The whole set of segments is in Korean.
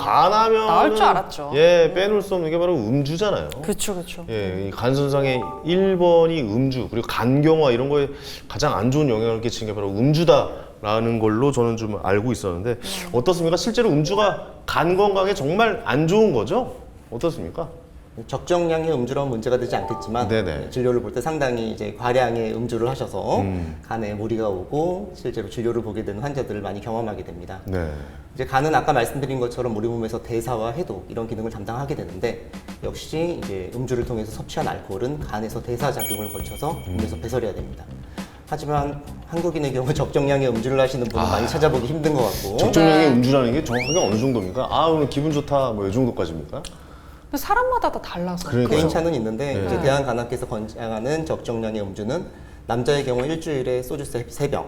간하면 나을 줄 알았죠. 예, 빼놓을 수 없는 게 바로 음주잖아요. 그렇죠, 그렇죠. 예, 이 간선상의 1번이 음주, 그리고 간경화 이런 거에 가장 안 좋은 영향을 끼치는 게 바로 음주다라는 걸로 저는 좀 알고 있었는데 어떻습니까? 실제로 음주가 간 건강에 정말 안 좋은 거죠? 어떻습니까? 적정량의 음주라면 문제가 되지 않겠지만 네네. 진료를 볼 때 상당히 이제 과량의 음주를 하셔서 간에 무리가 오고 실제로 진료를 보게 되는 환자들을 많이 경험하게 됩니다. 네. 이제 간은 아까 말씀드린 것처럼 우리 몸에서 대사와 해독 이런 기능을 담당하게 되는데 역시 이제 음주를 통해서 섭취한 알코올은 간에서 대사 작용을 거쳐서 몸에서 배설해야 됩니다. 하지만 한국인의 경우 적정량의 음주를 하시는 분은 많이 찾아보기 힘든 것 같고 적정량의 네. 음주라는 게 정확하게 어느 정도입니까? 아, 오늘 기분 좋다, 뭐 이 정도까지입니까? 근데 사람마다 다 달라서. 그러니까요. 개인차는 있는데 네. 이제 대한간학회에서 권장하는 적정량의 음주는 남자의 경우 일주일에 소주 3병,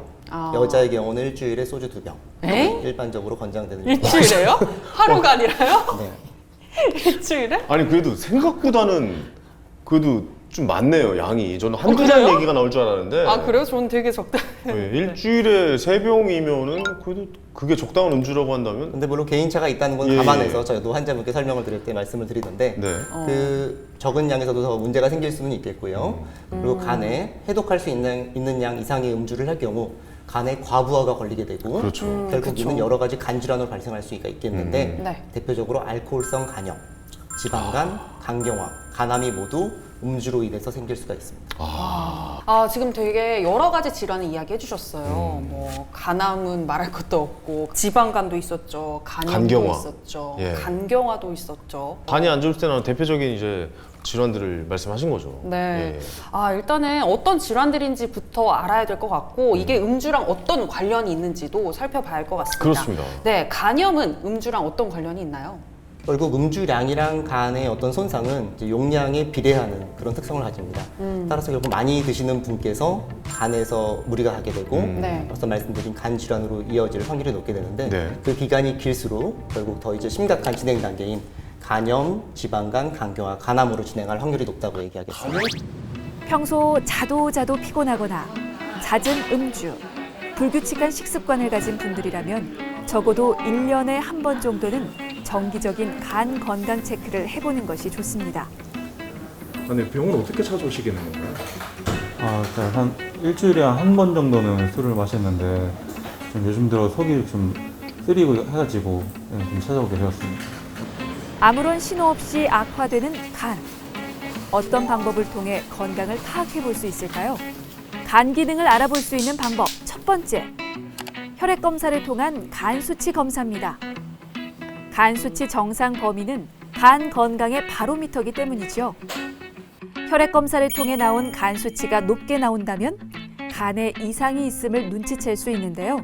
여자의 경우는 일주일에 소주 2병. 에? 일반적으로 권장되는 일주일에요? 하루가 아니라요? 네. 일주일에? 아니 그래도 생각보다는 그래도 좀 많네요, 양이. 저는 한두 잔 그래요? 얘기가 나올 줄 알았는데 아 그래요? 저는 되게 적다. 네, 일주일에 3병이면은 그래도 그게 적당한 음주라고 한다면 근데 물론 개인차가 있다는 건 예, 감안해서 예. 저도 환자분께 설명을 드릴 때 말씀을 드리는데 네. 그 적은 양에서도 더 문제가 생길 수는 있겠고요. 그리고 간에 해독할 수 있는 양 이상의 음주를 할 경우 간에 과부하가 걸리게 되고 그렇죠. 결국에는 그쵸. 여러 가지 간 질환으로 발생할 수 있겠는데 네. 대표적으로 알코올성 간염, 지방간, 간경화, 간암이 모두 음주로 인해서 생길 수가 있습니다. 아 지금 되게 여러 가지 질환을 이야기해 주셨어요. 뭐 간암은 말할 것도 없고 지방간도 있었죠, 간염도 간경화. 있었죠, 예. 간경화도 있었죠. 간이 안 좋을 때는 대표적인 이제 질환들을 말씀하신 거죠. 네. 예. 아 일단은 어떤 질환들인지부터 알아야 될 것 같고 이게 음주랑 어떤 관련이 있는지도 살펴봐야 할 것 같습니다. 그렇습니다. 네, 간염은 음주랑 어떤 관련이 있나요? 결국 음주량이랑 간의 어떤 손상은 이제 용량에 비례하는 그런 특성을 가집니다. 따라서 결국 많이 드시는 분께서 간에서 무리가 가게 되고 네. 앞서 말씀드린 간 질환으로 이어질 확률이 높게 되는데 네. 그 기간이 길수록 결국 더 이제 심각한 진행 단계인 간염, 지방간, 간경화, 간암으로 진행할 확률이 높다고 얘기하겠습니다. 평소 자도 피곤하거나 잦은 음주, 불규칙한 식습관을 가진 분들이라면 적어도 1년에 한 번 정도는 정기적인 간 건강 체크를 해보는 것이 좋습니다. 근데 병원 어떻게 찾아오시게 되는 건가요? 일단 한 일주일에 한 번 정도는 술을 마셨는데 좀 요즘 들어 속이 좀 쓰리고 해가지고 좀 찾아오게 되었습니다. 아무런 신호 없이 악화되는 간. 어떤 방법을 통해 건강을 파악해 볼 수 있을까요? 간 기능을 알아볼 수 있는 방법 첫 번째. 혈액 검사를 통한 간 수치 검사입니다. 간 수치 정상 범위는 간 건강의 바로미터이기 때문이죠. 혈액 검사를 통해 나온 간 수치가 높게 나온다면 간에 이상이 있음을 눈치챌 수 있는데요.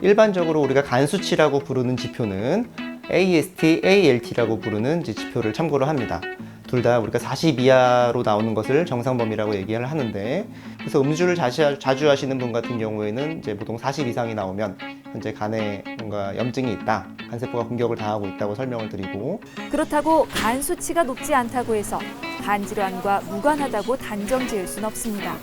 일반적으로 우리가 간 수치라고 부르는 지표는 AST, ALT라고 부르는 이제 지표를 참고를 합니다. 둘 다 우리가 40 이하로 나오는 것을 정상 범위라고 얘기를 하는데 그래서 음주를 자주 하시는 분 같은 경우에는 이제 보통 40 이상이 나오면 현재 간에 뭔가 염증이 있다, 간세포가 공격을 당하고 있다고 설명을 드리고 그렇다고 간 수치가 높지 않다고 해서 간 질환과 무관하다고 단정 지을 순 없습니다.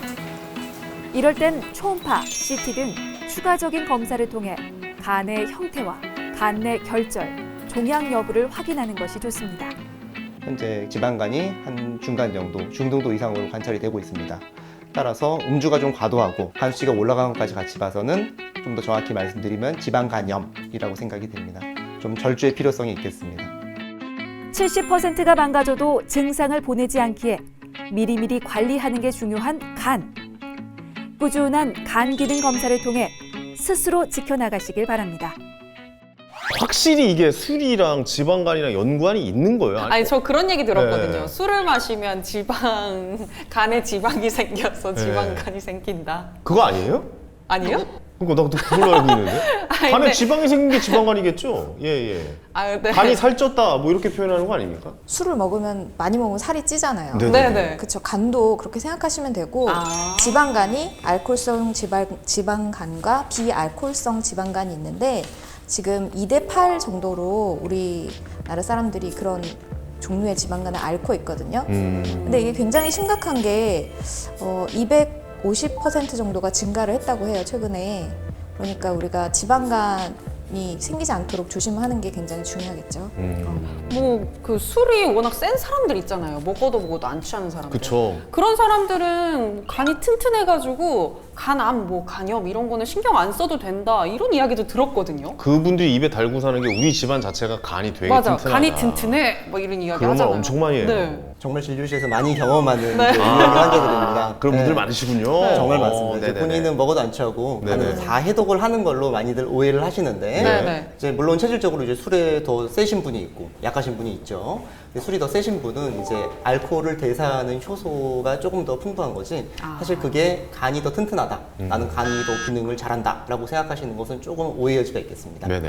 이럴 땐 초음파, CT 등 추가적인 검사를 통해 간의 형태와 간 내 결절, 종양 여부를 확인하는 것이 좋습니다. 현재 지방간이 한 중간 정도, 중등도 이상으로 관찰이 되고 있습니다. 따라서 음주가 좀 과도하고 간 수치가 올라간 것까지 같이 봐서는 좀 더 정확히 말씀드리면 지방간염이라고 생각이 됩니다. 좀 절주의 필요성이 있겠습니다. 70%가 망가져도 증상을 보내지 않기에 미리미리 관리하는 게 중요한 간. 꾸준한 간 기능 검사를 통해 스스로 지켜나가시길 바랍니다. 확실히 이게 술이랑 지방간이랑 연관이 있는 거예요. 아니 저 그런 얘기 들었거든요. 네. 술을 마시면 간에 지방이 생겨서 네. 지방간이 생긴다. 그거 아니에요? 아니요? 그러니까 나도 그걸로 알고 있는데. 아니, 간에 근데- 지방이 생긴 게 지방간이겠죠? 예, 예. 아, 네. 간이 살쪘다 뭐 이렇게 표현하는 거 아닙니까? 술을 먹으면 많이 먹으면 살이 찌잖아요. 네. 네네. 그쵸. 간도 그렇게 생각하시면 되고 아. 지방간이 알코올성 지방간과 비알코올성 지방간이 있는데 지금 2대 8 정도로 우리나라 사람들이 그런 종류의 지방간을 앓고 있거든요. 근데 이게 굉장히 심각한 게 250% 정도가 증가를 했다고 해요, 최근에. 그러니까 우리가 지방간이 생기지 않도록 조심하는 게 굉장히 중요하겠죠. 뭐 그 술이 워낙 센 사람들 있잖아요. 먹어도 안 취하는 사람들. 그쵸. 그런 사람들은 간이 튼튼해가지고 간암, 뭐 간염 이런 거는 신경 안 써도 된다 이런 이야기도 들었거든요. 그분들이 입에 달고 사는 게 우리 집안 자체가 간이 되게 맞아, 튼튼하다. 간이 튼튼해, 뭐 이런 이야기 그런 말 하잖아요. 엄청 많이 해요. 네. 정말 진료실에서 많이 경험하는 네. 이제 유명한 환자들입니다. 그런 분들 네. 많으시군요. 정말 많습니다. 이제 네네네. 본인은 먹어도 안 취하고 네네. 간을 다 해독을 하는 걸로 많이들 오해를 하시는데 네네. 이제 물론 체질적으로 이제 술에 더 세신 분이 있고 약하신 분이 있죠. 근데 술이 더 세신 분은 이제 알코올을 대사하는 효소가 조금 더 풍부한 거지 사실 그게 간이 더 튼튼하다. 나는 간이 더 기능을 잘한다라고 생각하시는 것은 조금 오해 여지가 있겠습니다. 네네.